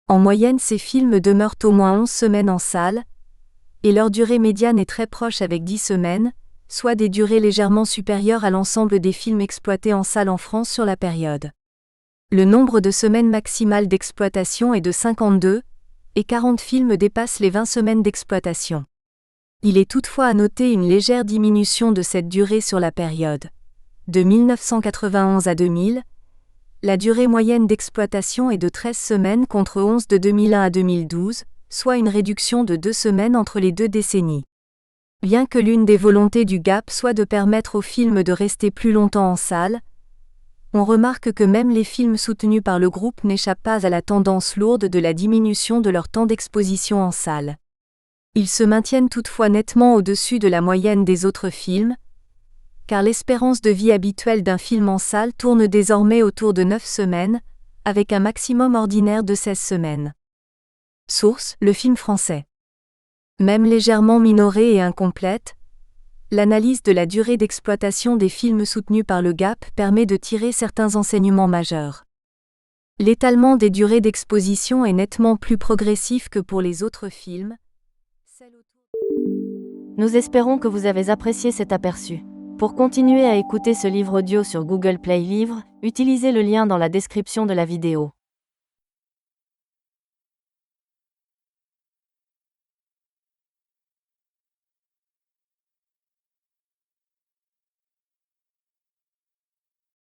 [SPEAKER 1] En moyenne, ces films demeurent au moins 11 semaines en salle, et leur durée médiane est très proche avec 10 semaines, soit des durées légèrement supérieures à l'ensemble des films exploités en salle en France sur la période. Le nombre de semaines maximales d'exploitation est de 52, et 40 films dépassent les 20 semaines d'exploitation. Il est toutefois à noter une légère diminution de cette durée sur la période. De 1991 à 2000, la durée moyenne d'exploitation est de 13 semaines contre 11 de 2001 à 2012, soit une réduction de 2 semaines entre les 2 décennies. Bien que l'une des volontés du Gap soit de permettre aux films de rester plus longtemps en salle, on remarque que même les films soutenus par le groupe n'échappent pas à la tendance lourde de la diminution de leur temps d'exposition en salle. Ils se maintiennent toutefois nettement au-dessus de la moyenne des autres films, car l'espérance de vie habituelle d'un film en salle tourne désormais autour de 9 semaines, avec un maximum ordinaire de 16 semaines. Source : le film français. Même légèrement minorée et incomplète, l'analyse de la durée d'exploitation des films soutenus par le Gap permet de tirer certains enseignements majeurs. L'étalement des durées d'exposition est nettement plus progressif que pour les autres films.
[SPEAKER 2] Nous espérons que vous avez apprécié cet aperçu. Pour continuer à écouter ce livre audio sur Google Play Livres, utilisez le lien dans la description de la vidéo.